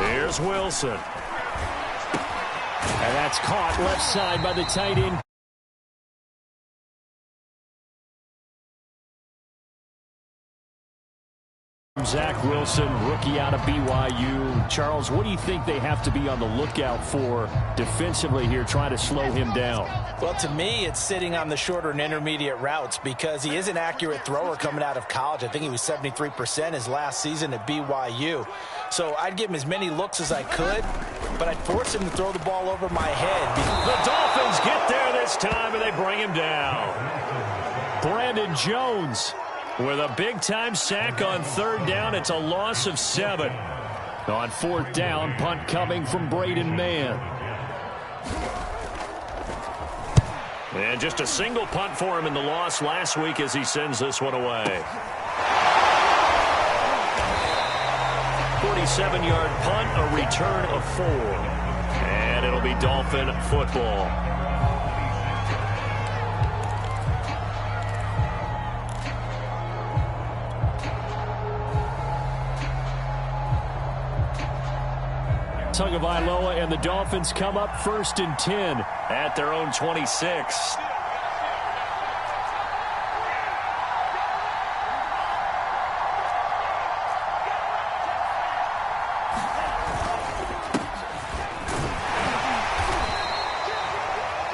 Here's Wilson. And that's caught left side by the tight end. Zach Wilson, rookie out of BYU. Charles, what do you think they have to be on the lookout for defensively here, trying to slow him down? Well, to me, it's sitting on the shorter and intermediate routes because he is an accurate thrower coming out of college. I think he was 73% his last season at BYU. So I'd give him as many looks as I could, but I'd force him to throw the ball over my head. The Dolphins get there this time, and they bring him down. Brandon Jones with a big-time sack on third down. It's a loss of 7. On fourth down, punt coming from Braden Mann. And just a single punt for him in the loss last week as he sends this one away. 47-yard punt, a return of 4. And it'll be Dolphin football. Tagovailoa and the Dolphins come up 1st and 10 at their own 26.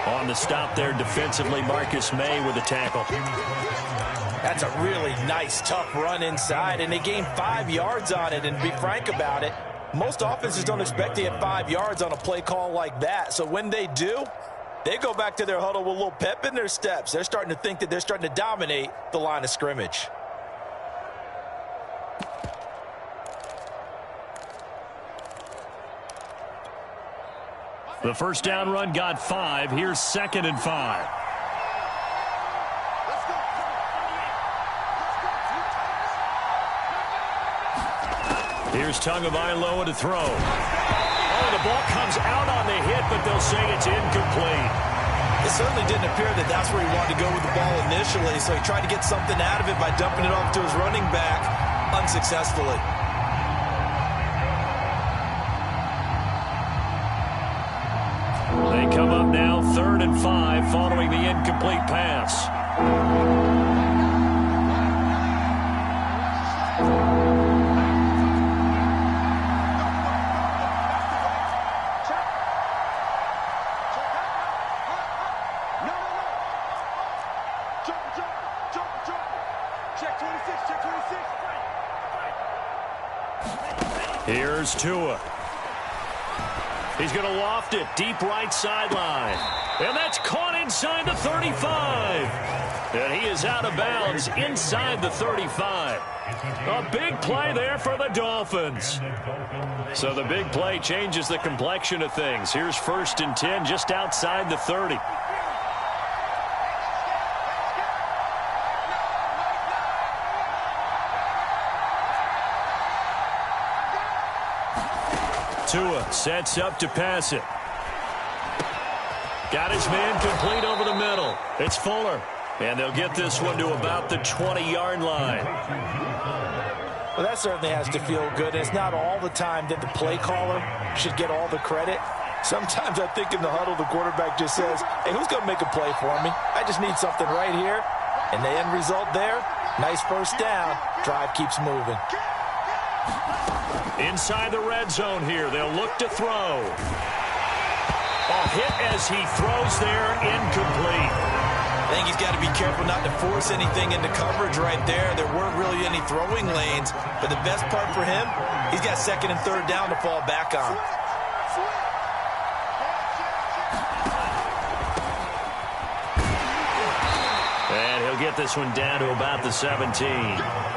On the stop there defensively, Marcus May with a tackle. That's a really nice, tough run inside, and they gained 5 yards on it. And to be frank about it, most offenses don't expect to get 5 yards on a play call like that. So when they do, they go back to their huddle with a little pep in their steps. They're starting to think that they're starting to dominate the line of scrimmage. The first down run got 5. Here's 2nd and 5. Here's Tagovailoa to throw. Oh, the ball comes out on the hit, but they'll say it's incomplete. It certainly didn't appear that that's where he wanted to go with the ball initially, so he tried to get something out of it by dumping it off to his running back unsuccessfully. They come up now 3rd and 5 following the incomplete pass. Here's Tua. He's going to loft it deep right sideline. And that's caught inside the 35. And he is out of bounds inside the 35. A big play there for the Dolphins. So the big play changes the complexion of things. Here's 1st and 10 just outside the 30. Tua sets up to pass it. Got his man complete over the middle. It's Fuller. And they'll get this one to about the 20-yard line. Well, that certainly has to feel good. It's not all the time that the play caller should get all the credit. Sometimes I think in the huddle, the quarterback just says, hey, who's going to make a play for me? I just need something right here. And the end result there, nice first down. Drive keeps moving. Inside the red zone here, they'll look to throw. A hit as he throws there, incomplete. I think he's got to be careful not to force anything into coverage right there. There weren't really any throwing lanes, but the best part for him, he's got 2nd and 3rd down to fall back on. And he'll get this one down to about the 17.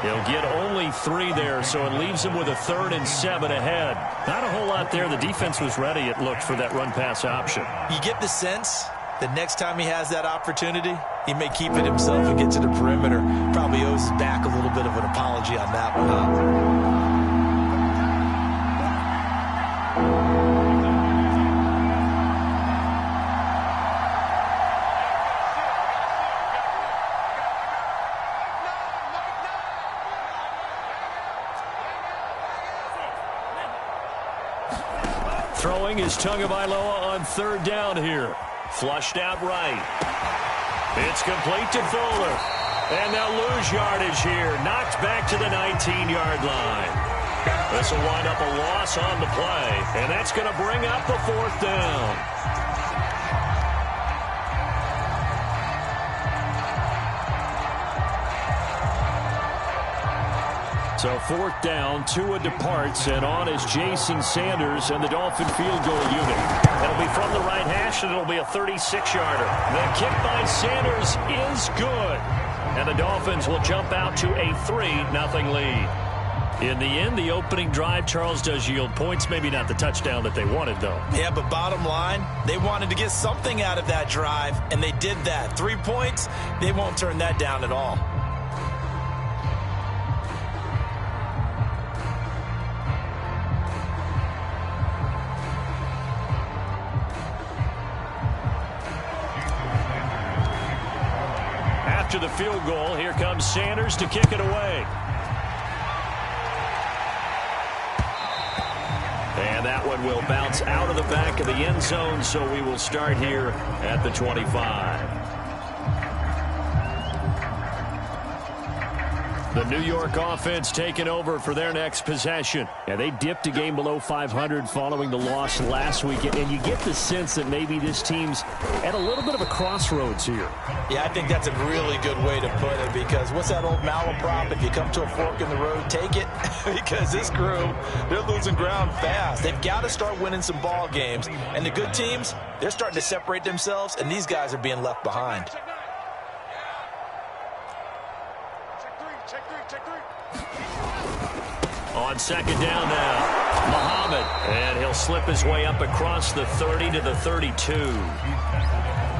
He'll get only 3 there, so it leaves him with a 3rd and 7 ahead. Not a whole lot there. The defense was ready, it looked, for that run-pass option. You get the sense that next time he has that opportunity, he may keep it himself and get to the perimeter. Probably owes his back a little bit of an apology on that one, huh? Throwing is Tagovailoa on third down here. Flushed out right. It's complete to Fuller. And they'll lose yardage here. Knocked back to the 19-yard line. This will wind up a loss on the play. And that's going to bring up the fourth down. So fourth down, Tua departs, and on is Jason Sanders and the Dolphin field goal unit. It'll be from the right hash, and it'll be a 36-yarder. The kick by Sanders is good. And the Dolphins will jump out to a 3-0 lead. In the end, the opening drive, Charles, does yield points. Maybe not the touchdown that they wanted, though. Yeah, but bottom line, they wanted to get something out of that drive, and they did that. 3 points, they won't turn that down at all. After the field goal, here comes Sanders to kick it away. And that one will bounce out of the back of the end zone, so we will start here at the 25. The New York offense taking over for their next possession. And they dipped a game below 500 following the loss last week. And you get the sense that maybe this team's at a little bit of a crossroads here. Yeah, I think that's a really good way to put it, because what's that old malaprop? If you come to a fork in the road, take it. Because this crew, they're losing ground fast. They've got to start winning some ball games. And the good teams, they're starting to separate themselves, and these guys are being left behind. On second down now, Muhammad, and he'll slip his way up across the 30 to the 32.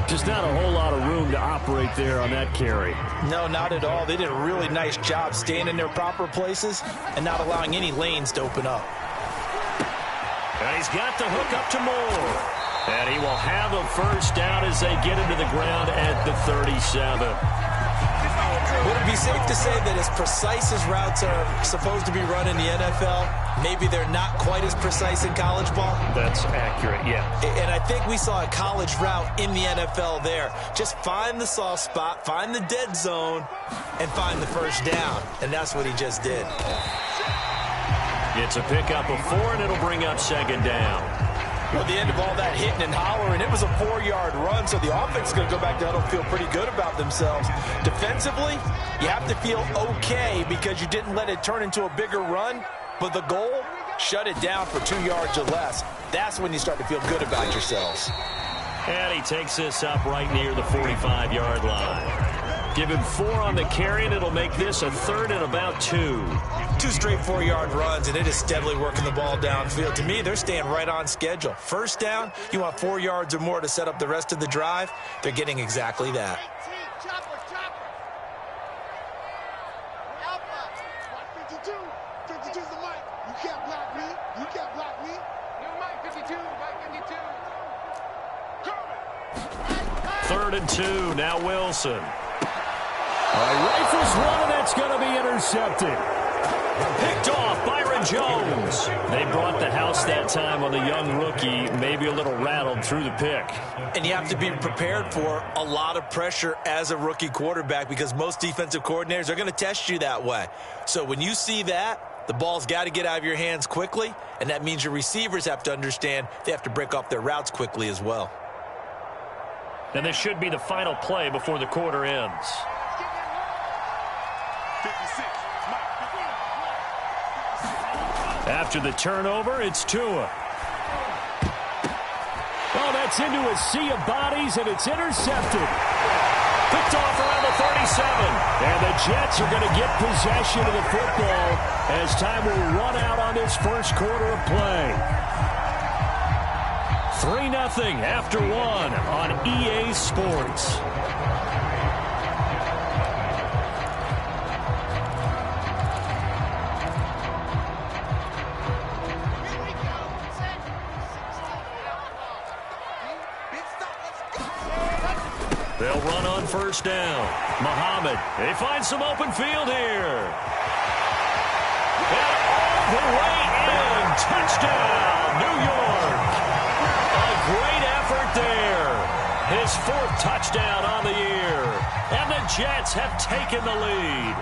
Just not a whole lot of room to operate there on that carry. No, not at all. They did a really nice job staying in their proper places and not allowing any lanes to open up. And he's got the hook up to Moore. And he will have a first down as they get into the ground at the 37. Would it be safe to say that as precise as routes are supposed to be run in the NFL, maybe they're not quite as precise in college ball? That's accurate, yeah. And I think we saw a college route in the NFL there. Just find the soft spot, find the dead zone, and find the first down. And that's what he just did. It's a pickup of 4, and it'll bring up second down. Well, at the end of all that hitting and hollering, it was a 4-yard run, so the offense is going to go back to huddle and feel pretty good about themselves. Defensively, you have to feel okay because you didn't let it turn into a bigger run, but the goal, shut it down for 2 yards or less. That's when you start to feel good about yourselves. And he takes this up right near the 45-yard line. Give him 4 on the carry, and it'll make this a 3rd and about 2. 2 straight 4-yard runs, and it is steadily working the ball downfield. To me, they're staying right on schedule. First down, you want 4 yards or more to set up the rest of the drive. They're getting exactly that. Third and 2, now Wilson. Rifles one, and that's going to be intercepted. Picked off, Byron Jones. They brought the house that time on the young rookie, maybe a little rattled through the pick. And you have to be prepared for a lot of pressure as a rookie quarterback because most defensive coordinators are going to test you that way. So when you see that, the ball's got to get out of your hands quickly, and that means your receivers have to understand they have to break off their routes quickly as well. And this should be the final play before the quarter ends. After the turnover, it's Tua. Oh, that's into a sea of bodies, and it's intercepted. Picked off around the 37. And the Jets are going to get possession of the football as time will run out on this first quarter of play. 3-0 after 1 on EA Sports. They'll run on first down. Muhammad, they find some open field here. And all the way in. Touchdown, New 4th touchdown on the year. And the Jets have taken the lead.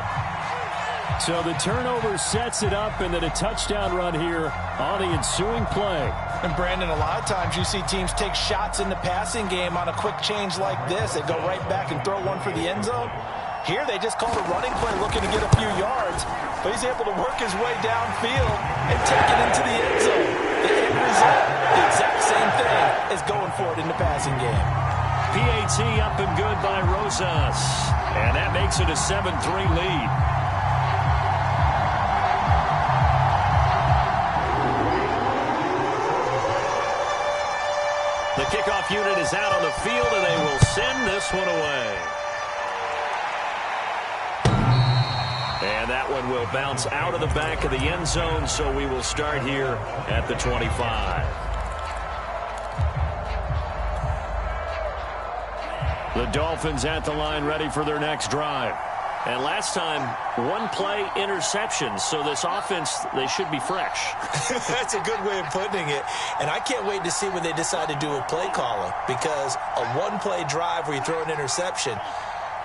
So the turnover sets it up, and then a touchdown run here on the ensuing play. And, Brandon, a lot of times you see teams take shots in the passing game on a quick change like this. They go right back and throw one for the end zone. Here they just called a running play looking to get a few yards, but he's able to work his way downfield and take it into the end zone. The end result, the exact same thing as going for it in the passing game. PAT up and good by Rosas, and that makes it a 7-3 lead. The kickoff unit is out on the field, and they will send this one away. And that one will bounce out of the back of the end zone, so we will start here at the 25. The Dolphins at the line ready for their next drive. And last time, one play interception, so this offense, they should be fresh. That's a good way of putting it. And I can't wait to see when they decide to do a play calling, because a one-play drive where you throw an interception,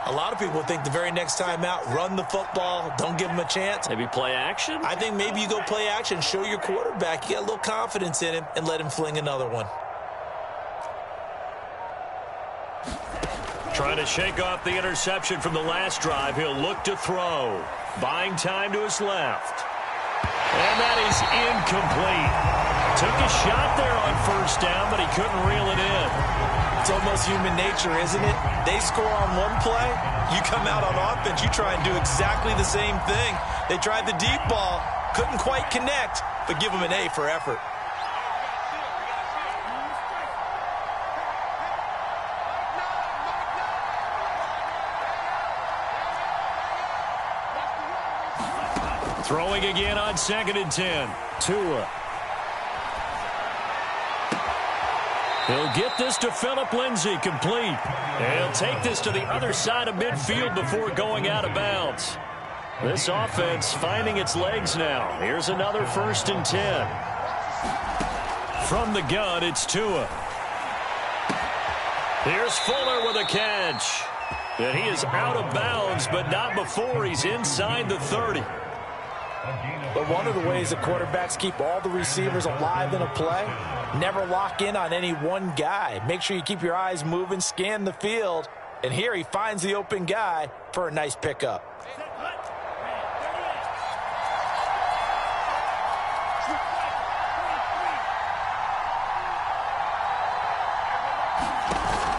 a lot of people think the very next time out, run the football, don't give them a chance. Maybe play action? I think maybe you go play action, show your quarterback, you get a little confidence in him, and let him fling another one. Trying to shake off the interception from the last drive. He'll look to throw. Buying time to his left. And that is incomplete. Took a shot there on first down, but he couldn't reel it in. It's almost human nature, isn't it? They score on one play, you come out on offense, you try and do exactly the same thing. They tried the deep ball, couldn't quite connect, but give them an A for effort. Throwing again on 2nd and 10. Tua. He'll get this to Phillip Lindsay, complete. And he'll take this to the other side of midfield before going out of bounds. This offense finding its legs now. Here's another 1st and 10. From the gun, it's Tua. Here's Fuller with a catch. And he is out of bounds, but not before he's inside the 30. But one of the ways the quarterbacks keep all the receivers alive in a play, never lock in on any one guy. Make sure you keep your eyes moving, scan the field, and here he finds the open guy for a nice pickup.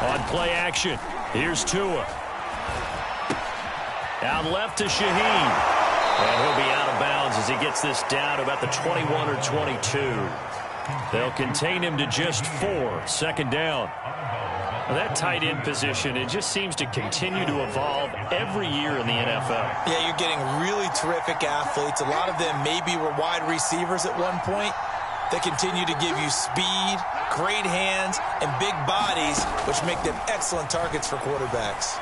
On play action, here's Tua. Out left to Shaheen. And he'll be out of bounds as he gets this down to about the 21 or 22. They'll contain him to just 4, 2nd down. Now that tight end position, it just seems to continue to evolve every year in the NFL. Yeah, you're getting really terrific athletes. A lot of them maybe were wide receivers at one point. They continue to give you speed, great hands, and big bodies, which make them excellent targets for quarterbacks.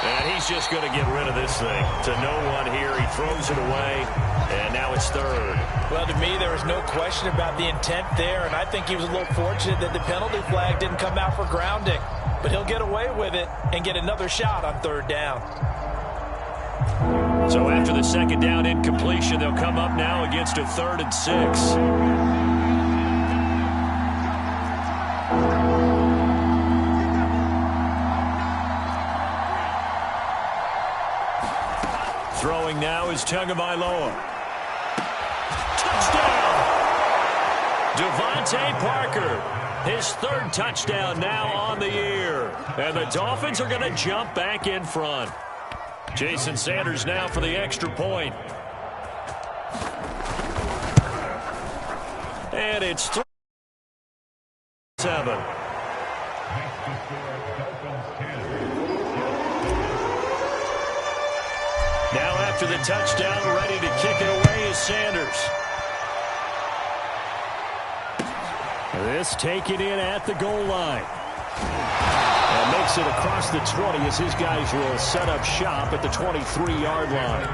And he's just going to get rid of this thing. To no one here, he throws it away, and now it's 3rd. Well, to me, there was no question about the intent there, and I think he was a little fortunate that the penalty flag didn't come out for grounding. But he'll get away with it and get another shot on 3rd down. So after the 2nd down incompletion, they'll come up now against a 3rd and 6. Throwing now is Tagovailoa. Touchdown! Devontae Parker, his 3rd touchdown now on the year. And the Dolphins are going to jump back in front. Jason Sanders now for the extra point. And it's 3-7. Now after the touchdown, ready to kick it away is Sanders. This taken in at the goal line. And makes it across the 20 as his guys will set up shop at the 23-yard line.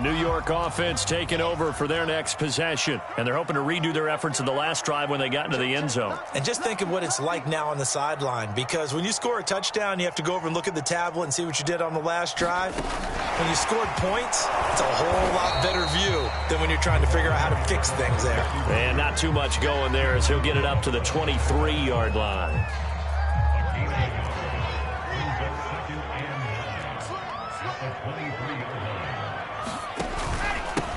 New York offense taking over for their next possession. And they're hoping to redo their efforts in the last drive when they got into the end zone. And just think of what it's like now on the sideline, because when you score a touchdown, you have to go over and look at the tablet and see what you did on the last drive. When you scored points, it's a whole lot better view than when you're trying to figure out how to fix things there. And not too much going there as he'll get it up to the 23-yard line.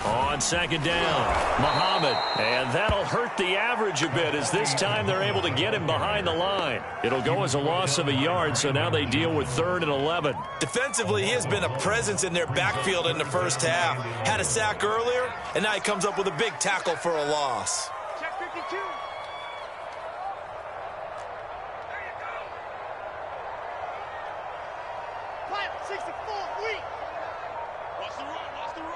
On second down, Muhammad, and that'll hurt the average a bit as this time they're able to get him behind the line. It'll go as a loss of a yard, so now they deal with 3rd and 11. Defensively, he has been a presence in their backfield in the first half. Had a sack earlier, and now he comes up with a big tackle for a loss. Check 52. Pilot 64, weak. Watch the run, watch the run.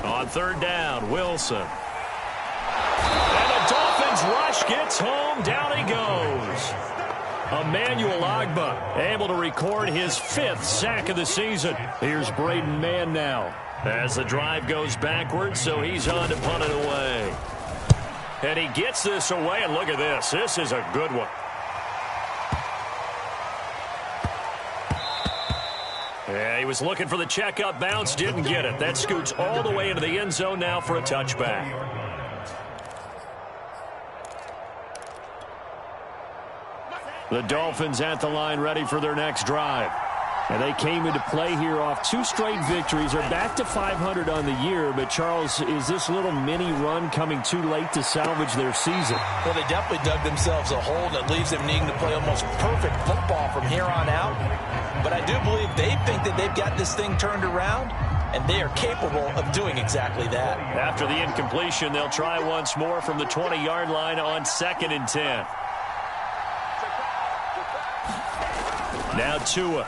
On 3rd down, Wilson. And the Dolphins rush gets home. Down he goes. Emmanuel Ogbah able to record his 5th sack of the season. Here's Braden Mann now as the drive goes backwards, so he's on to punt it away. And he gets this away, and look at this. This is a good one. Yeah, he was looking for the checkup bounce, didn't get it. That scoots all the way into the end zone now for a touchback. The Dolphins at the line ready for their next drive. And they came into play here off 2 straight victories. They're back to 500 on the year. But, Charles, is this little mini run coming too late to salvage their season? Well, they definitely dug themselves a hole that leaves them needing to play almost perfect football from here on out. But I do believe they think that they've got this thing turned around, and they are capable of doing exactly that. After the incompletion, they'll try once more from the 20-yard line on 2nd and 10. Now Tua.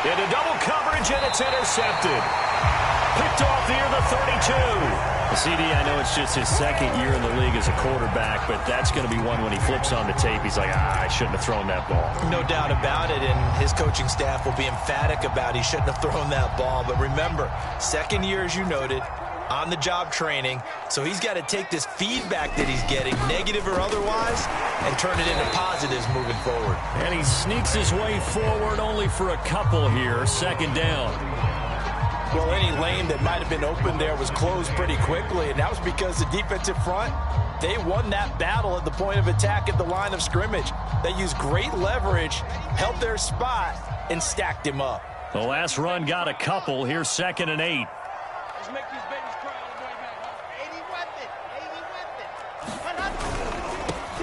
Into double coverage, and it's intercepted. Picked off near the 32. CD, I know it's just his 2nd year in the league as a quarterback, but that's going to be one when he flips on the tape. He's like, I shouldn't have thrown that ball. No doubt about it, and his coaching staff will be emphatic about he shouldn't have thrown that ball. But remember, 2nd year, as you noted, on-the-job training, so he's got to take this feedback that he's getting, negative or otherwise, and turn it into positives moving forward. And he sneaks his way forward only for a couple here. 2nd down. Well, any lane that might have been open there was closed pretty quickly, and that was because the defensive front, they won that battle at the point of attack at the line of scrimmage. They used great leverage, held their spot, and stacked him up. The last run got a couple. Here's 2nd and 8. Let's make these babies cry all the way back. 80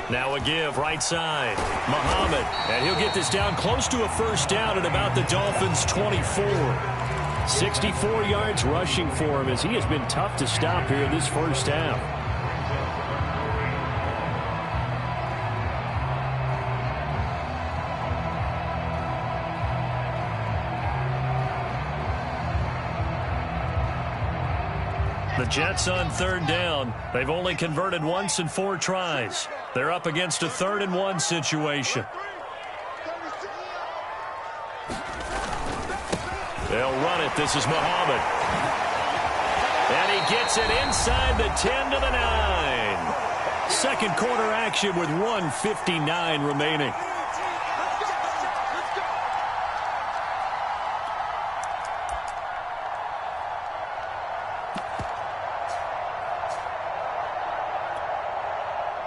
weapon. Now a give, right side. Muhammad, and he'll get this down close to a 1st down at about the Dolphins' 24. 64 yards rushing for him as he has been tough to stop here in this 1st half. The Jets on 3rd down. They've only converted once in 4 tries. They're up against a 3rd and 1 situation. They'll run it. This is Muhammad. And he gets it inside the 10 to the 9. 2nd quarter action with 1:59 remaining.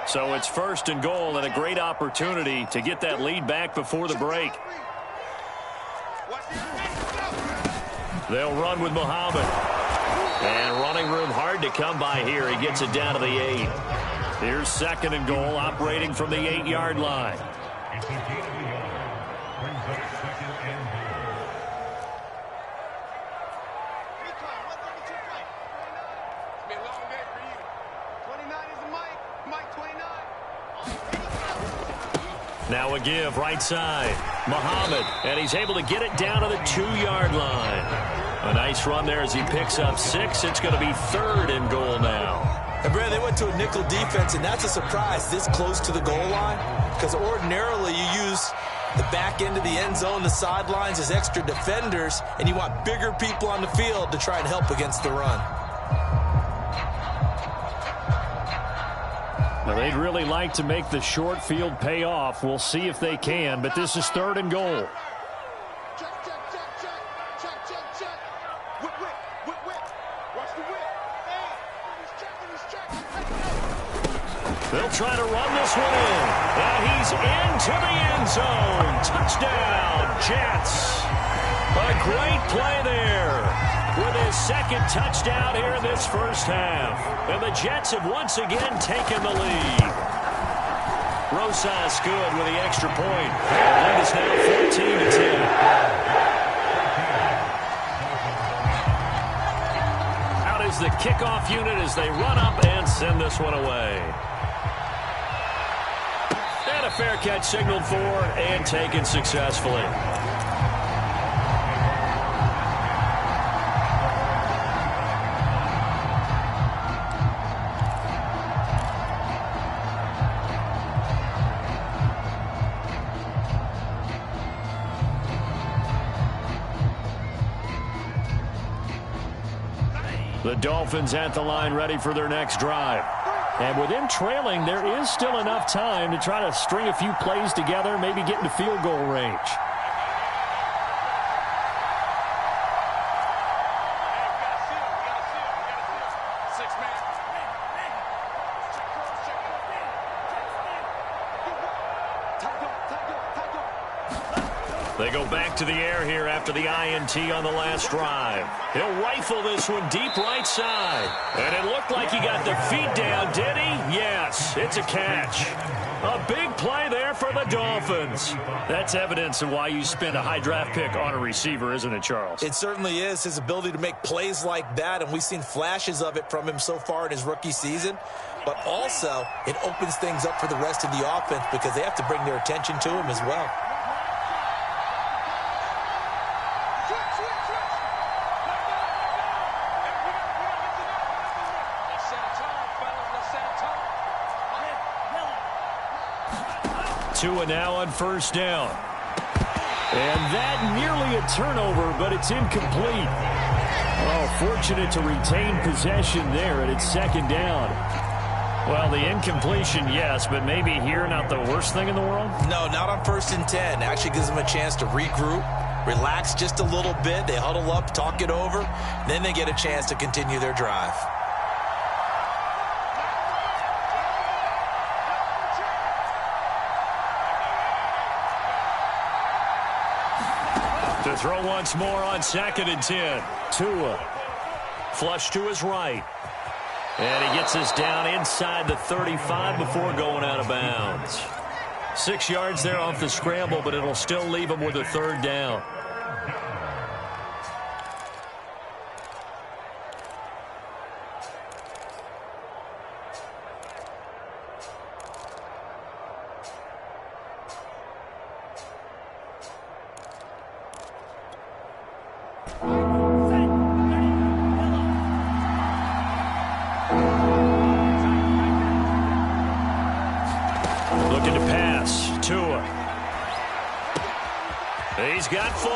So it's 1st and goal and a great opportunity to get that lead back before the break. They'll run with Muhammad. And running room hard to come by here. He gets it down to the 8. Here's 2nd and goal, operating from the 8-yard line. Now a give, right side. Muhammad, and he's able to get it down to the 2-yard line. A nice run there as he picks up 6. It's going to be 3rd and goal now. And Brad, they went to a nickel defense, and that's a surprise this close to the goal line, because ordinarily you use the back end of the end zone, the sidelines as extra defenders, and you want bigger people on the field to try and help against the run. Well, they'd really like to make the short field pay off. We'll see if they can, but this is 3rd and goal. They'll try to run this one in. And he's into the end zone. Touchdown, Jets. A great play there with his 2nd touchdown here in this first half. And the Jets have once again taken the lead. Rosas good with the extra point. The lead is now 14-10. Out is the kickoff unit as they run up and send this one away. And a fair catch signaled for and taken successfully. The Dolphins at the line ready for their next drive. And with them trailing, there is still enough time to try to string a few plays together, maybe get into field goal range. They go back to the air here after the INT on the last drive. He'll rifle this one deep right side. And it looked like he got the feet down, did he? Yes, it's a catch. A big play there for the Dolphins. That's evidence of why you spend a high draft pick on a receiver, isn't it, Charles? It certainly is, his ability to make plays like that, and we've seen flashes of it from him so far in his rookie season. But also, it opens things up for the rest of the offense because they have to bring their attention to him as well. Tua now on first down. And that nearly a turnover, but it's incomplete. Oh, fortunate to retain possession there, and it's 2nd down. Well, the incompletion, yes, but maybe here not the worst thing in the world? No, not on 1st and 10. Actually gives them a chance to regroup, relax just a little bit. They huddle up, talk it over, then they get a chance to continue their drive. To throw once more on 2nd and 10. Tua. Flush to his right. And he gets us down inside the 35 before going out of bounds. 6 yards there off the scramble, but it'll still leave him with a 3rd down. Looking to pass. Tua. He's got Fuller.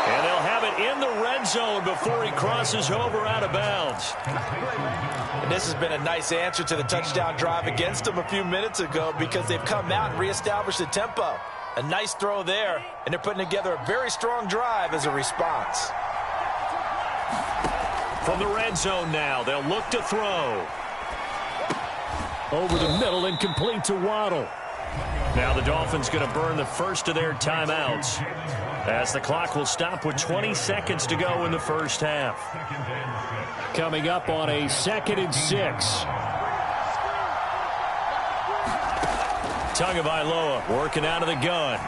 And they'll have it in the red zone before he crosses over out of bounds. And this has been a nice answer to the touchdown drive against them a few minutes ago because they've come out and reestablished the tempo. A nice throw there, and they're putting together a very strong drive as a response. From the red zone now, they'll look to throw. Over the middle and complete to Waddle. Now the Dolphins going to burn the first of their timeouts as the clock will stop with 20 seconds to go in the first half. Coming up on a 2nd and 6. Tagovailoa working out of the gun.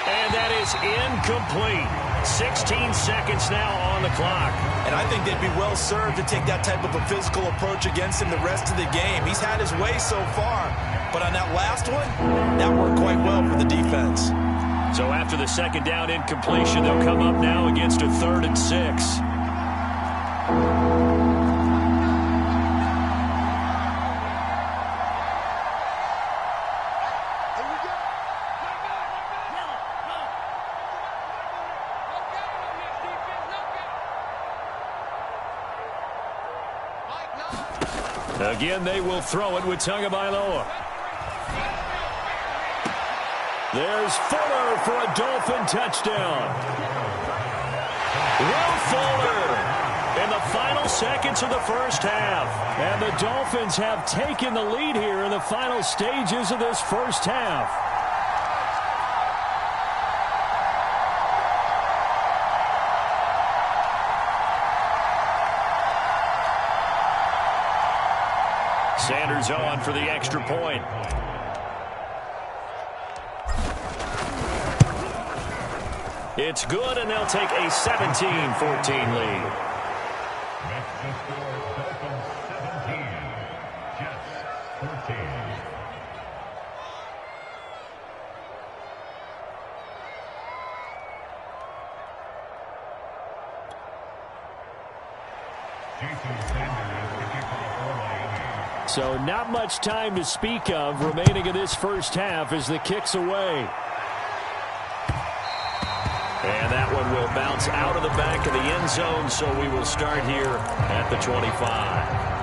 And that is incomplete. 16 seconds now on the clock. And I think they'd be well served to take that type of a physical approach against him the rest of the game. He's had his way so far, but on that last one, that worked quite well for the defense. So after the 2nd down incompletion, they'll come up now against a 3rd and 6. Again, they will throw it with Tagovailoa. There's Fuller for a Dolphin touchdown. Will Fuller in the final seconds of the first half. And the Dolphins have taken the lead here in the final stages of this first half. Sanders on for the extra point. It's good, and they'll take a 17-14 lead. So not much time to speak of remaining in this first half as the kick's away. And that one will bounce out of the back of the end zone, so we will start here at the 25.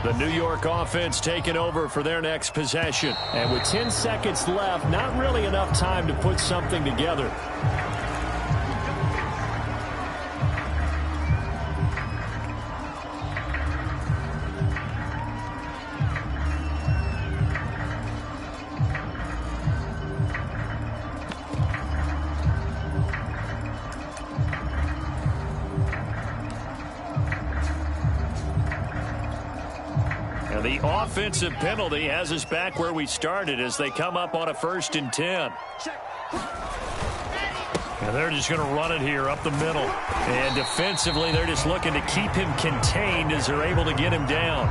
The New York offense taking over for their next possession. And with 10 seconds left, not really enough time to put something together. The offensive penalty has us back where we started as they come up on a 1st and 10. And they're just going to run it here up the middle. And defensively, they're just looking to keep him contained as they're able to get him down.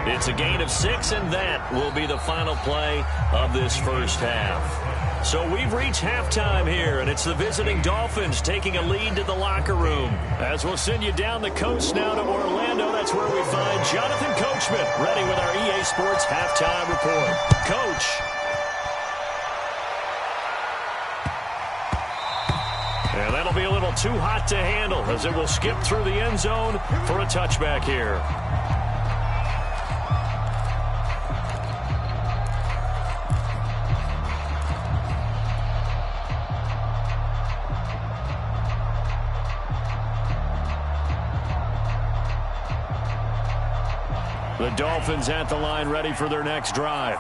It's a gain of 6, and that will be the final play of this first half. So we've reached halftime here, and it's the visiting Dolphins taking a lead to the locker room. As we'll send you down the coast now to Orlando, that's where we find Jonathan Coachman ready with our EA Sports Halftime Report. Coach. And that'll be a little too hot to handle as it will skip through the end zone for a touchback here. The Dolphins at the line ready for their next drive.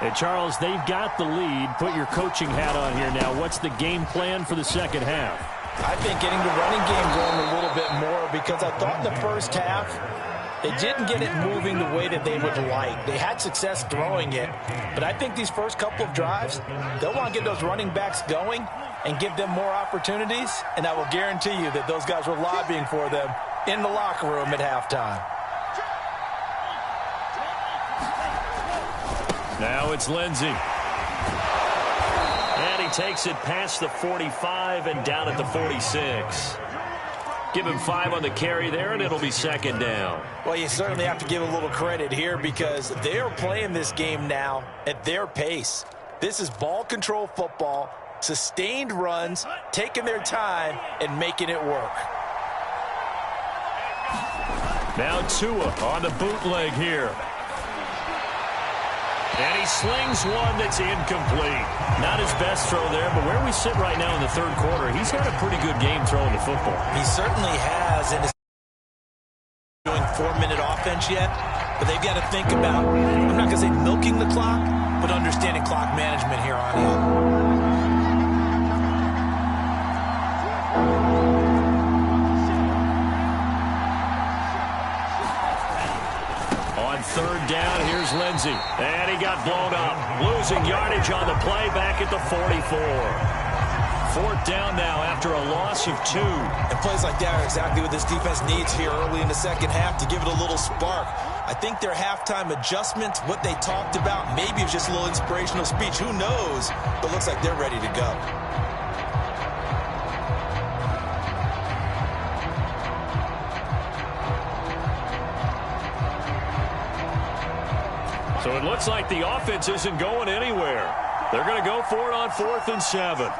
Hey, Charles, they've got the lead. Put your coaching hat on here now. What's the game plan for the second half? I think getting the running game going a little bit more, because I thought in the first half they didn't get it moving the way that they would like. They had success throwing it, but I think these first couple of drives, they'll want to get those running backs going and give them more opportunities, and I will guarantee you that those guys were lobbying for them in the locker room at halftime. Now it's Lindsey. And he takes it past the 45 and down at the 46. Give him 5 on the carry there, and it'll be 2nd down. Well, you certainly have to give a little credit here because they are playing this game now at their pace. This is ball control football, sustained runs, taking their time, and making it work. Now Tua on the bootleg here. And he slings one that's incomplete. Not his best throw there, but where we sit right now in the 3rd quarter, he's had a pretty good game throwing the football. He certainly has, and is doing 4-minute offense yet, but they've got to think about, I'm not going to say milking the clock, but understanding clock management here on in. Lindsey. And he got blown up. Losing yardage on the play back at the 44. Fourth down now after a loss of 2. And plays like that are exactly what this defense needs here early in the second half to give it a little spark. I think their halftime adjustment, what they talked about, maybe it was just a little inspirational speech. Who knows? But looks like they're ready to go. So it looks like the offense isn't going anywhere. They're going to go for it on 4th and 7.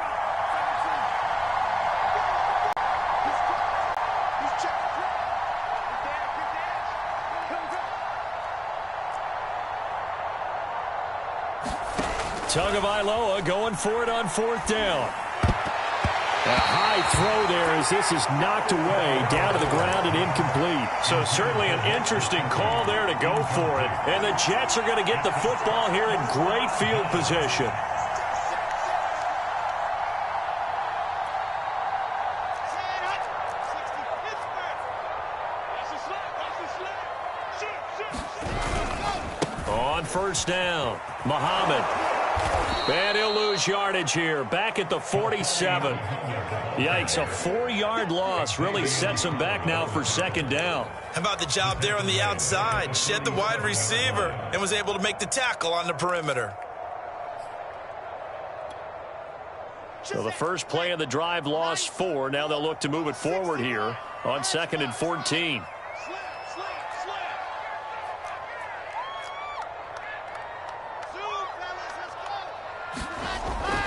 Tagovailoa going for it on 4th down. A high throw there as this is knocked away, down to the ground and incomplete. So certainly an interesting call there to go for it. And the Jets are going to get the football here in great field position. On 1st down, Muhammad. And he'll lose yardage here, back at the 47. Yikes, a 4-yard loss really sets him back now for 2nd down. How about the job there on the outside? Shed the wide receiver and was able to make the tackle on the perimeter. So the first play of the drive lost 4. Now they'll look to move it forward here on 2nd and 14.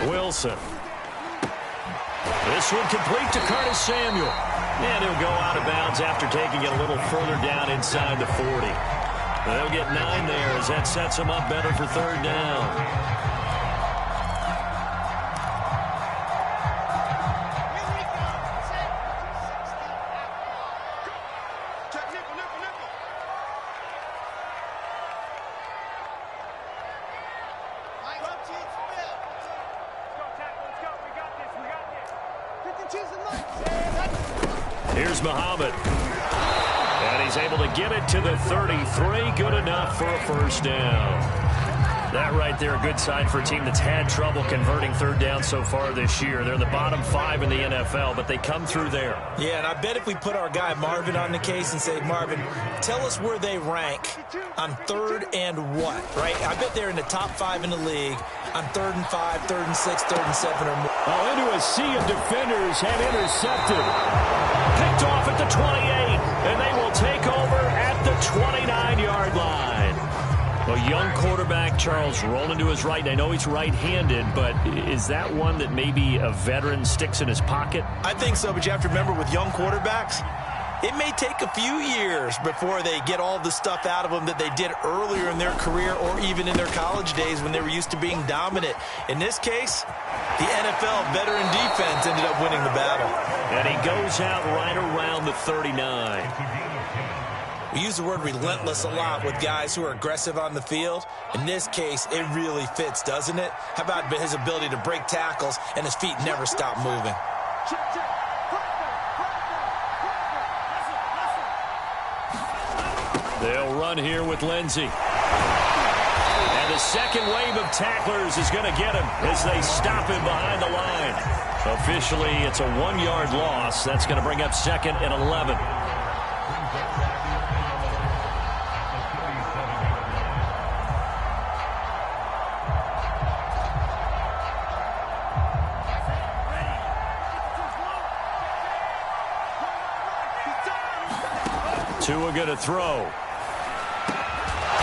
Wilson. This one complete to Curtis Samuel. And he'll go out of bounds after taking it a little further down inside the 40. They'll get 9 there as that sets them up better for 3rd down. Here's Muhammad. And he's able to get it to the 33. Good enough for a 1st down. That right there, a good sign for a team that's had trouble converting 3rd down so far this year. They're in the bottom 5 in the NFL, but they come through there. Yeah, and I bet if we put our guy Marvin on the case and say, Marvin, tell us where they rank on 3rd and what, right? I bet they're in the top 5 in the league on 3rd and 5, 3rd and 6, 3rd and 7 or more. Oh, into a sea of defenders and intercepted. Picked off at the 28, and they will take over at the 29-yard line. A young quarterback, Charles, rolling to his right. And I know he's right-handed, but is that one that maybe a veteran sticks in his pocket? I think so, but you have to remember with young quarterbacks, it may take a few years before they get all the stuff out of them that they did earlier in their career or even in their college days when they were used to being dominant. In this case, the NFL veteran defense ended up winning the battle. And he goes out right around the 39. We use the word relentless a lot with guys who are aggressive on the field. In this case, it really fits, doesn't it? How about his ability to break tackles and his feet never stop moving? They'll run here with Lindsey. And the second wave of tacklers is going to get him as they stop him behind the line. Officially, it's a 1-yard loss. That's going to bring up 2nd and 11. Tua going to throw.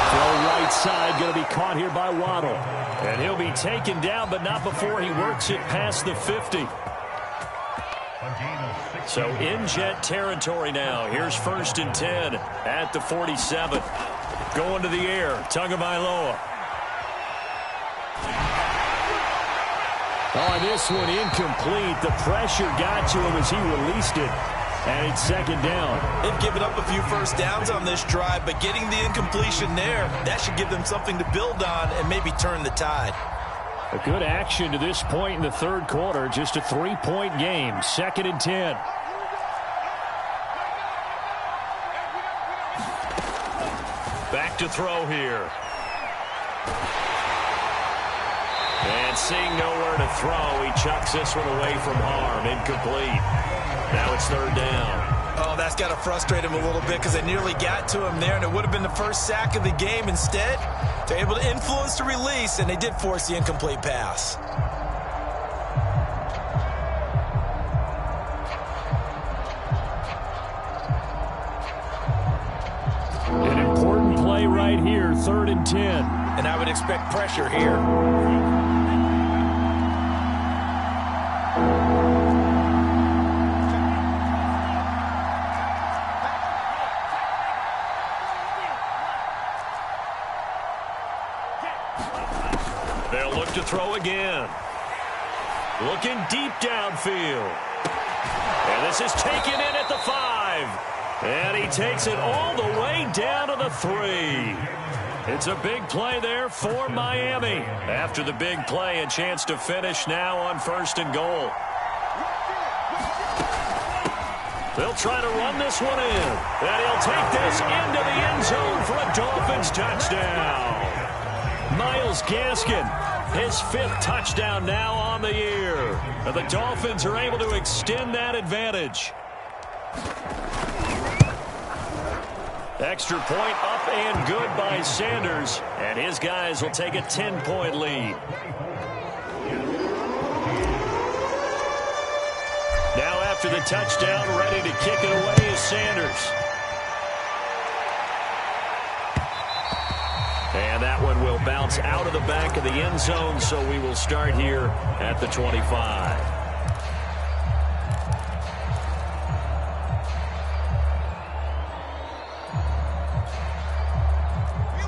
Throw right side, going to be caught here by Waddle. And he'll be taken down, but not before he works it past the 50. So in Jet territory now. Here's 1st and 10 at the 47. Going to the air, Tagovailoa. Oh, this one incomplete. The pressure got to him as he released it. And it's 2nd down. They've given up a few 1st downs on this drive, but getting the incompletion there, that should give them something to build on and maybe turn the tide. A good action to this point in the 3rd quarter. Just a 3-point game. 2nd and 10. Back to throw here. And seeing nowhere to throw, he chucks this one away from harm. Incomplete. Now it's third down. Oh, that's got to frustrate him a little bit because they nearly got to him there, and it would have been the first sack of the game. Instead, they're able to influence the release, and they did force the incomplete pass. An important play right here, 3rd and 10. And I would expect pressure here. They'll look to throw again. Looking deep downfield. And this is taken in at the 5. And he takes it all the way down to the 3. It's a big play there for Miami. After the big play, a chance to finish now on 1st and goal. They'll try to run this one in. And he'll take this into the end zone for a Dolphins touchdown. Myles Gaskin, his 5th touchdown now on the year. And the Dolphins are able to extend that advantage. Extra point up and good by Sanders. And his guys will take a 10-point lead. Now after the touchdown, ready to kick it away is Sanders. And that one will bounce out of the back of the end zone, so we will start here at the 25.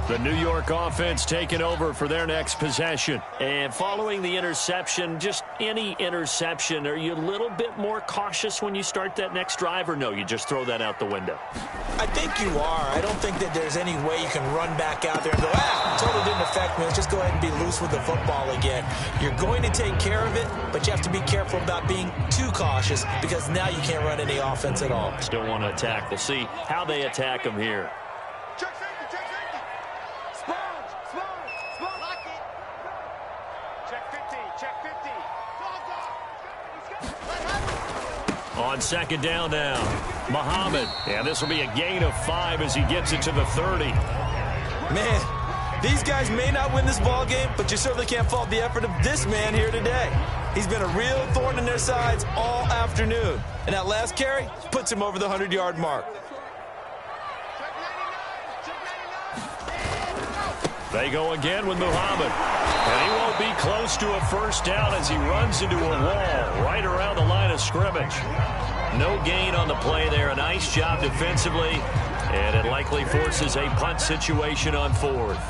The New York offense taking over for their next possession. And following the interception, just any interception, are you a little bit more cautious when you start that next drive, or no, you just throw that out the window? I think you are. I don't think that there's any way you can run back out there and go, totally didn't affect me. Let's just go ahead and be loose with the football again. You're going to take care of it, but you have to be careful about being too cautious because now you can't run any offense at all. Still want to attack. We'll see how they attack them here. Check safety, check safety. Sponge, lock it. Check 50, check 50. On 2nd down now, Muhammad. And this will be a gain of 5 as he gets it to the 30. Man, these guys may not win this ball game, but you certainly can't fault the effort of this man here today. He's been a real thorn in their sides all afternoon. And that last carry puts him over the 100-yard mark. They go again with Muhammad. And he won't be close to a first down as he runs into a wall right around the line of scrimmage. No gain on the play there. A nice job defensively. And it likely forces a punt situation on 4th.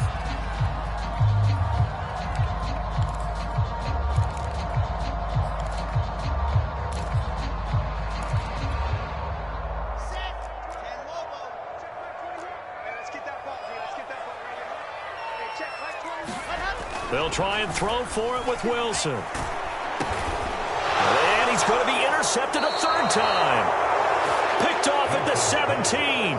They'll try and throw for it with Wilson. And he's going to be intercepted a 3rd time. Picked off at the 17.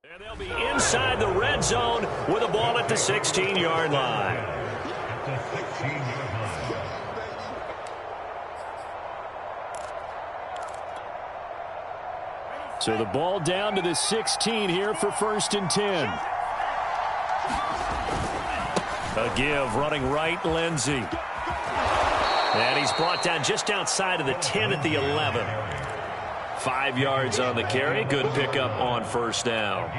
And they'll be inside the red zone with a ball at the 16-yard line. So the ball down to the 16 here for 1st and 10. A give running right, Lindsey. And he's brought down just outside of the 10 at the 11. 5 yards on the carry. Good pickup on 1st down.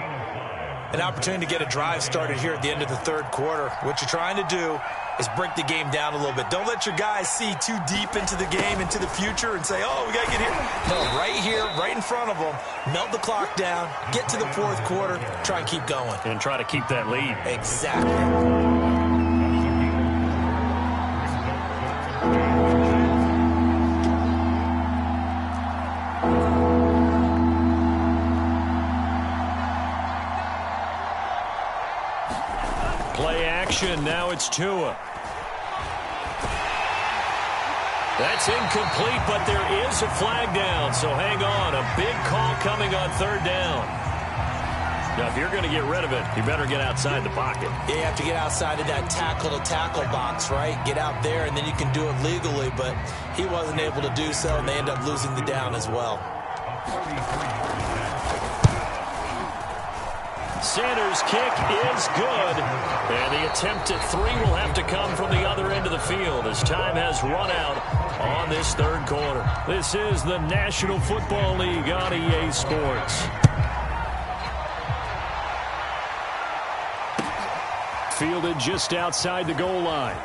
An opportunity to get a drive started here at the end of the 3rd quarter. What you're trying to do is break the game down a little bit. Don't let your guys see too deep into the game, into the future, and say, oh, we got to get here. No, right here, right in front of them, melt the clock down, get to the 4th quarter, try and keep going. And try to keep that lead. Exactly. Play action. and now it's Tua. That's incomplete, but there is a flag down, so hang on. A big call coming on third down. Now, if you're going to get rid of it, you better get outside the pocket. Yeah, you have to get outside of that tackle-to-tackle box, right? Get out there, and then you can do it legally, but he wasn't able to do so, and they end up losing the down as well. Sanders' kick is good, and the attempt at three will have to come from the other end of the field as time has run out on this third quarter. This is the National Football League on EA Sports. Fielded just outside the goal line.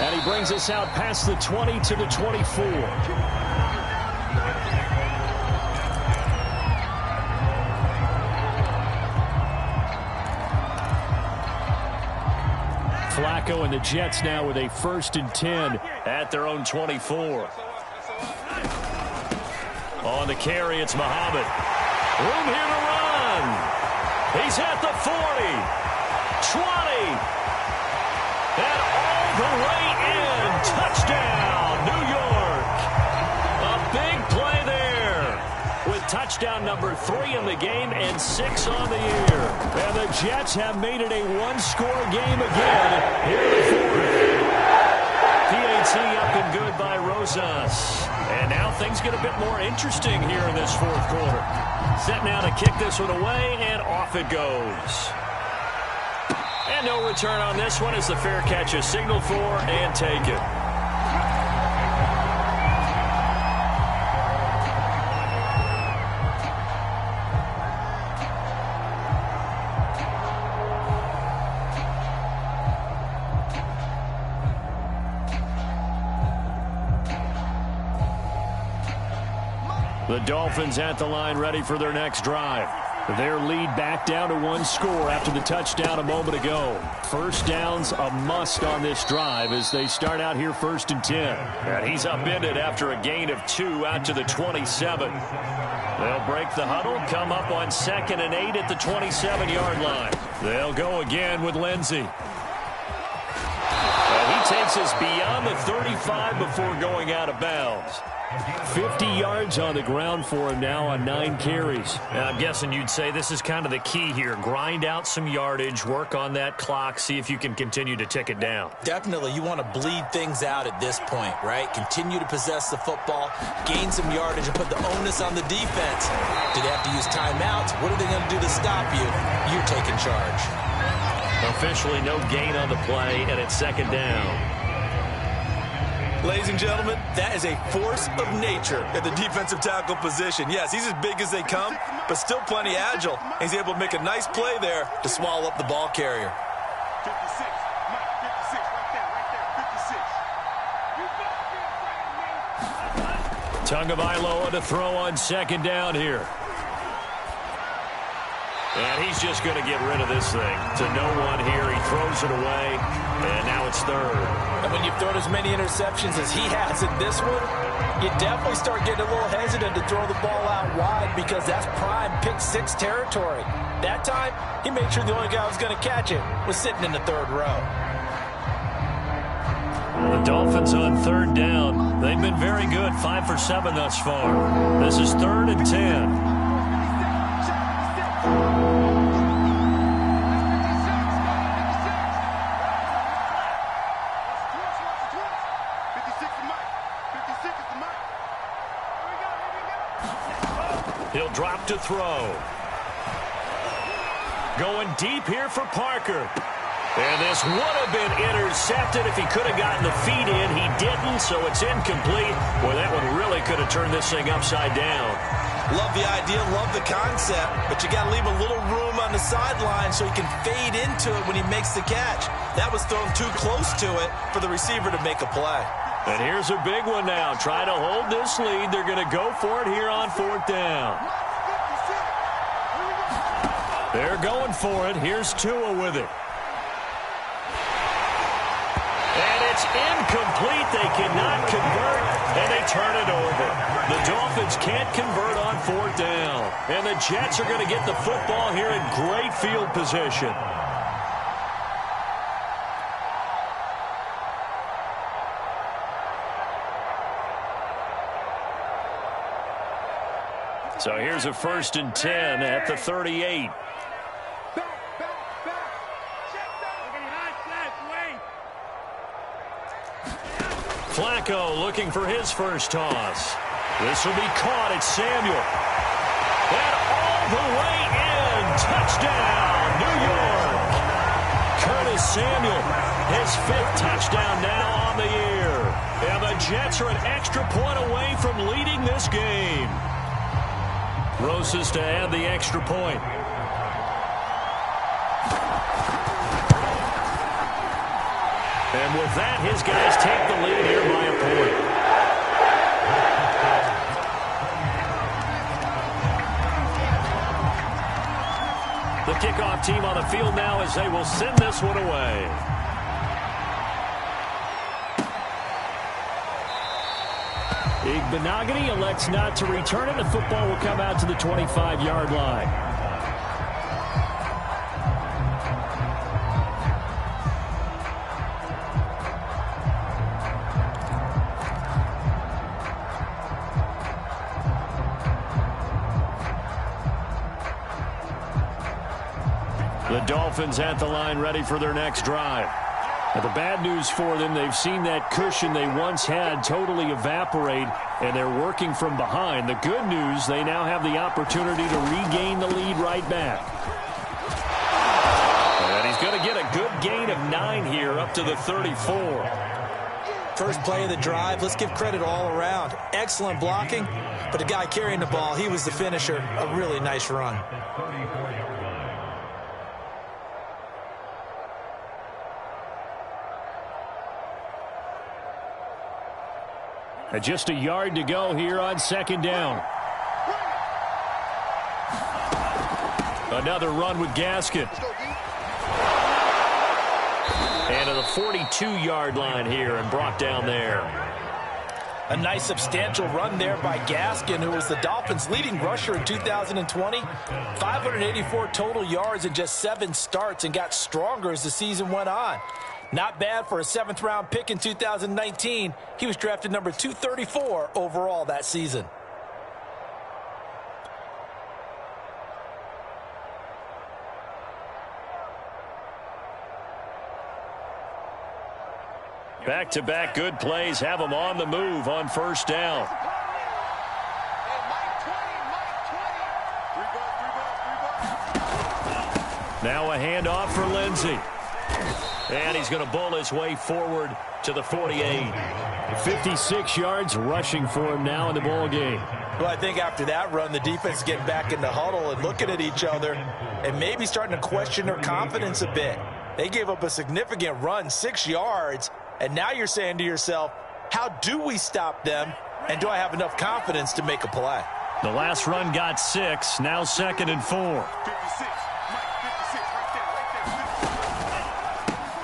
And he brings us out past the 20 to the 24. Flacco and the Jets now with a 1st and 10 at their own 24. On the carry, it's Muhammad. Room here to run. He's at the 40, 20, and all the way in. Touchdown, New York. A big play there with touchdown number 3 in the game and 6 on the year. And the Jets have made it a one-score game again here in the fourth. PAT up and good by Rosas. And now things get a bit more interesting here in this fourth quarter. Set now to kick this one away, and off it goes. And no return on this one as the fair catch is signaled for and taken. The Dolphins at the line ready for their next drive. Their lead back down to 1 score after the touchdown a moment ago. First down's a must on this drive as they start out here 1st and 10. And he's upended after a gain of 2 out to the 27. They'll break the huddle, come up on 2nd and 8 at the 27-yard line. They'll go again with Lindsey. He takes us beyond the 35 before going out of bounds. 50 yards on the ground for him now on 9 carries. I'm guessing you'd say this is kind of the key here. Grind out some yardage, work on that clock, see if you can continue to tick it down. Definitely, you want to bleed things out at this point, right? Continue to possess the football, gain some yardage, and put the onus on the defense. Do they have to use timeouts? What are they going to do to stop you? You're taking charge. Officially no gain on the play, and it's 2nd down. Ladies and gentlemen, that is a force of nature at the defensive tackle position. Yes, he's as big as they come, but still plenty agile. He's able to make a nice play there to swallow up the ball carrier. 56, Mike, 56, right there, 56. Tagovailoa to throw on 2nd down here. And he's just going to get rid of this thing to no one here. He throws it away, and now it's 3rd. And when you've thrown as many interceptions as he has in this one, you definitely start getting a little hesitant to throw the ball out wide because that's prime pick 6 territory. That time, he made sure the only guy who was going to catch it was sitting in the 3rd row. The Dolphins on 3rd down. They've been very good, 5 for 7 thus far. This is 3rd and 10. He'll drop to throw. Going deep here for Parker. And this would have been intercepted if he could have gotten the feet in. He didn't, so it's incomplete. Well, that one really could have turned this thing upside down. Love the idea, love the concept, but you got to leave a little room on the sideline so he can fade into it when he makes the catch. That was thrown too close to it for the receiver to make a play. And here's a big one now. Try to hold this lead. They're going to go for it here on 4th down. They're going for it. Here's Tua with it. And it's incomplete. They cannot convert, and they turn it over. The Dolphins can't convert on 4th down. And the Jets are going to get the football here in great field position. So here's a 1st and 10 at the 38. Flacco looking for his first toss. This will be caught. It's Samuel. And all the way in. Touchdown, New York. Curtis Samuel, his 5th touchdown now on the year. And the Jets are an extra point away from leading this game. Roses to add the extra point. And with that, his guys take the lead here by a point. The kickoff team on the field now as they will send this one away. Benogany elects not to return it. The football will come out to the 25-yard line. The Dolphins at the line ready for their next drive. Now, the bad news for them, they've seen that cushion they once had totally evaporate, and they're working from behind. The good news, they now have the opportunity to regain the lead right back. And he's going to get a good gain of 9 here up to the 34. First play of the drive, let's give credit all around. Excellent blocking, but the guy carrying the ball, he was the finisher. A really nice run. Just a yard to go here on 2nd down. Another run with Gaskin. And to the 42-yard line here and brought down there. A nice substantial run there by Gaskin, who was the Dolphins' leading rusher in 2020. 584 total yards in just 7 starts and got stronger as the season went on. Not bad for a 7th-round pick in 2019. He was drafted number 234 overall that season. Back-to-back good plays have them on the move on 1st down. Now a handoff for Lindsey. And he's going to bowl his way forward to the 48. 56 yards rushing for him now in the ball game. Well, I think after that run, the defense is getting back in the huddle and looking at each other and maybe starting to question their confidence a bit. They gave up a significant run, 6 yards, and now you're saying to yourself, how do we stop them, and do I have enough confidence to make a play? The last run got 6, now 2nd and 4.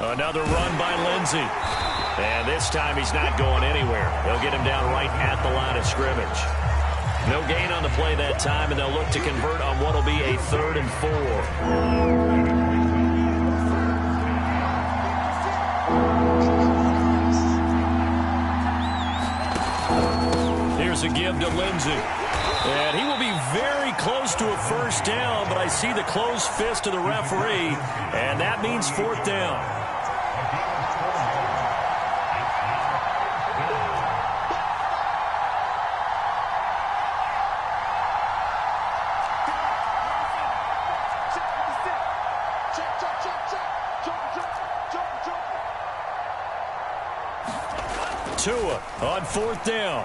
Another run by Lindsey. And this time he's not going anywhere. They'll get him down right at the line of scrimmage. No gain on the play that time, and they'll look to convert on what will be a 3rd and 4. Here's a give to Lindsey. And he will be very close to a 1st down, but I see the closed fist of the referee, and that means 4th down. Tua on 4th down.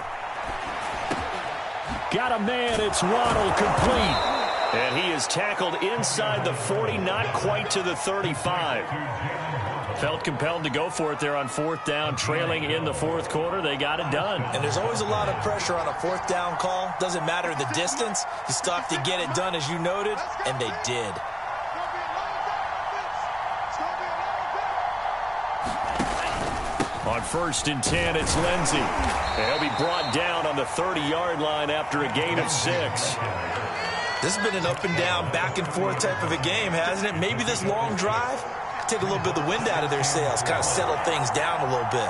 Got a man, it's Waddle, complete. And he is tackled inside the 40, not quite to the 35. Felt compelled to go for it there on 4th down, trailing in the 4th quarter. They got it done. And there's always a lot of pressure on a 4th down call. Doesn't matter the distance. You still have to get it done, as you noted, and they did. On 1st and 10, it's Lindsey. He'll be brought down on the 30-yard line after a gain of 6. This has been an up-and-down, back-and-forth type of a game, hasn't it? Maybe this long drive, take a little bit of the wind out of their sails, kind of settle things down a little bit.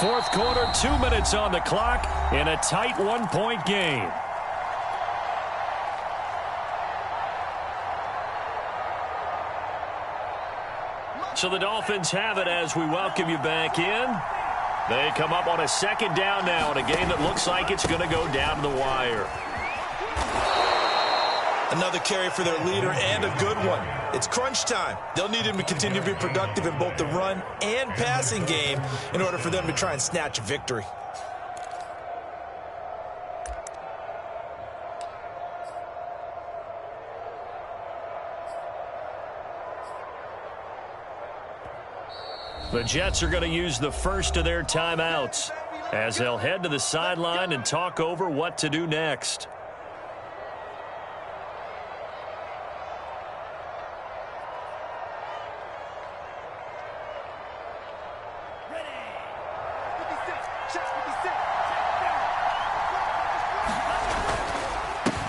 fourth quarter, 2 minutes on the clock in a tight one-point game. So the Dolphins have it as we welcome you back in. They come up on a second down now in a game that looks like it's going to go down to the wire. Another carry for their leader and a good one. It's crunch time. They'll need him to continue to be productive in both the run and passing game in order for them to try and snatch a victory. The Jets are going to use the first of their timeouts as they'll head to the sideline and talk over what to do next.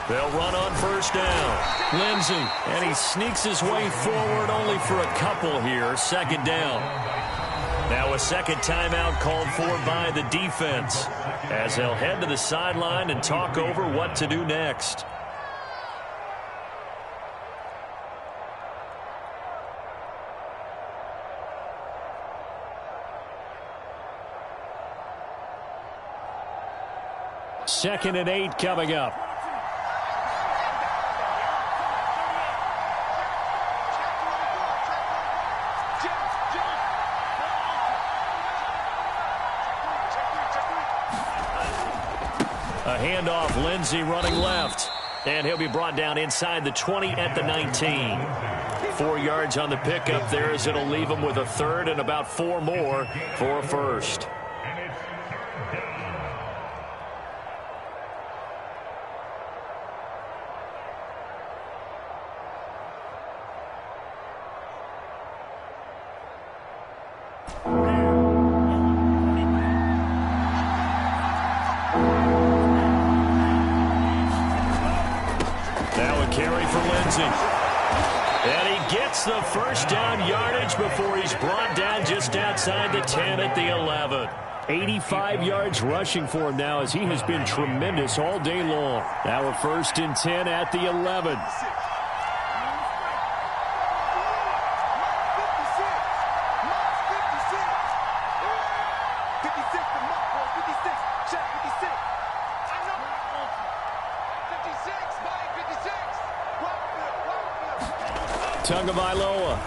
They'll run on first down. Lindsey, and he sneaks his way forward only for a couple here. Second down. Now a second timeout called for by the defense as they'll head to the sideline and talk over what to do next. Second and 8 coming up. A handoff, Lindsey running left. And he'll be brought down inside the 20 at the 19. 4 yards on the pickup there as it'll leave him with a third and about 4 more for a first. And he gets the first down yardage before he's brought down just outside the 10 at the 11. 85 yards rushing for him now as he has been tremendous all day long. Now a first and 10 at the 11. Tagovailoa.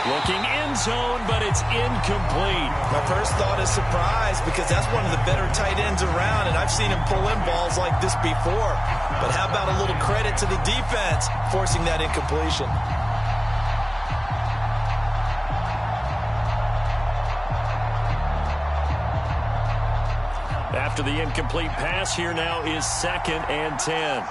Looking end zone, but it's incomplete. My first thought is surprise because that's one of the better tight ends around, and I've seen him pull in balls like this before. But how about a little credit to the defense forcing that incompletion? After the incomplete pass, here now is second and 10.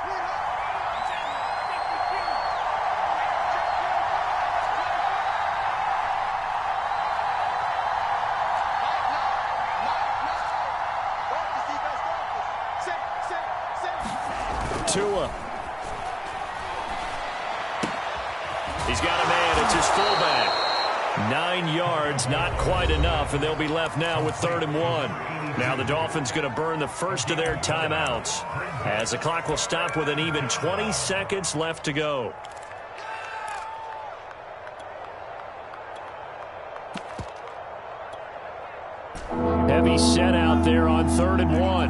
Tua. He's got a man. It's his fullback. 9 yards, not quite enough, and they'll be left now with 3rd and 1. Now the Dolphins going to burn the first of their timeouts as the clock will stop with an even 20 seconds left to go. Heavy set out there on 3rd and 1.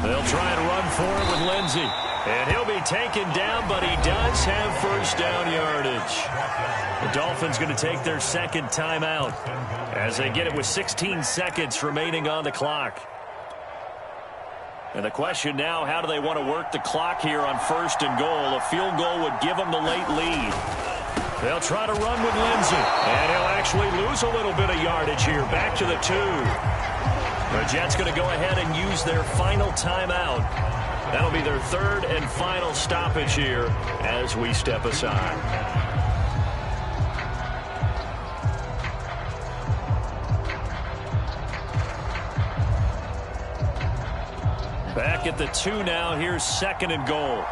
They'll try and run for it with Lindsey. And he'll be taken down, but he does have first down yardage. The Dolphins going to take their second timeout as they get it with 16 seconds remaining on the clock. And the question now, how do they want to work the clock here on 1st and goal? A field goal would give them the late lead. They'll try to run with Lindsey. And he'll actually lose a little bit of yardage here. Back to the 2. The Jets going to go ahead and use their final timeout. That'll be their 3rd and final stoppage here as we step aside. Back at the 2 now. Here's 2nd and goal.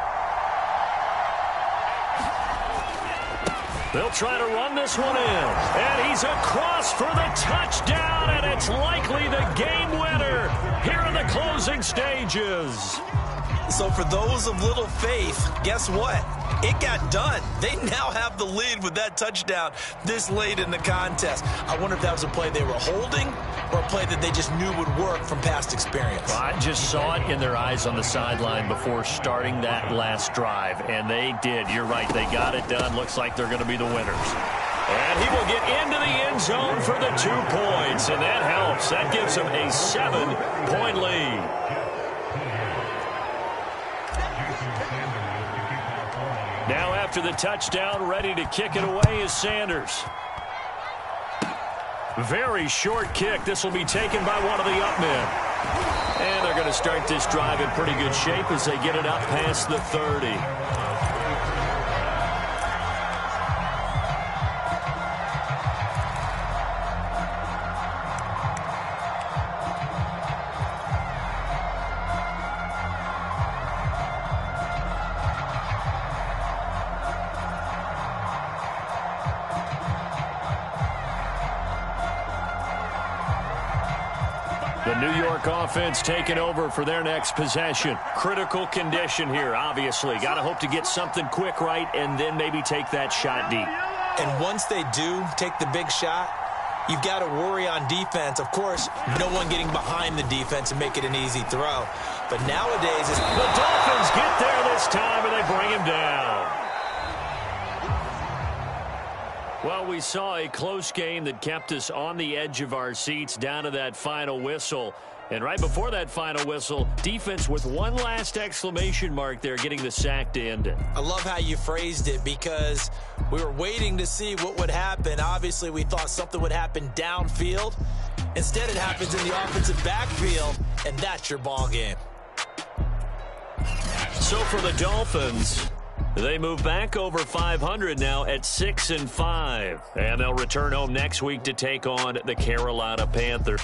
They'll try to run this one in. And he's across for the touchdown, and it's likely the game winner here in the closing stages. So for those of little faith, guess what? It got done. They now have the lead with that touchdown this late in the contest. I wonder if that was a play they were holding or a play that they just knew would work from past experience. Well, I just saw it in their eyes on the sideline before starting that last drive, and they did. You're right. They got it done. Looks like they're going to be the winners. And he will get into the end zone for the 2 points, and that helps. That gives him a 7-point lead. Now after the touchdown, ready to kick it away is Sanders. Very short kick. This will be taken by one of the up men. And they're going to start this drive in pretty good shape as they get it up past the 30. The New York offense taking over for their next possession. Critical condition here, obviously. Got to hope to get something quick right and then maybe take that shot deep. And once they do take the big shot, you've got to worry on defense. Of course, no one getting behind the defense and make it an easy throw. But nowadays, the Dolphins get there this time and they bring him down. Well, we saw a close game that kept us on the edge of our seats down to that final whistle. And right before that final whistle, defense with one last exclamation mark there, getting the sack to end it. I love how you phrased it because we were waiting to see what would happen. Obviously, we thought something would happen downfield. Instead, it happens in the offensive backfield, and that's your ball game. So for the Dolphins, they move back over 500 now at 6-5. And they'll return home next week to take on the Carolina Panthers.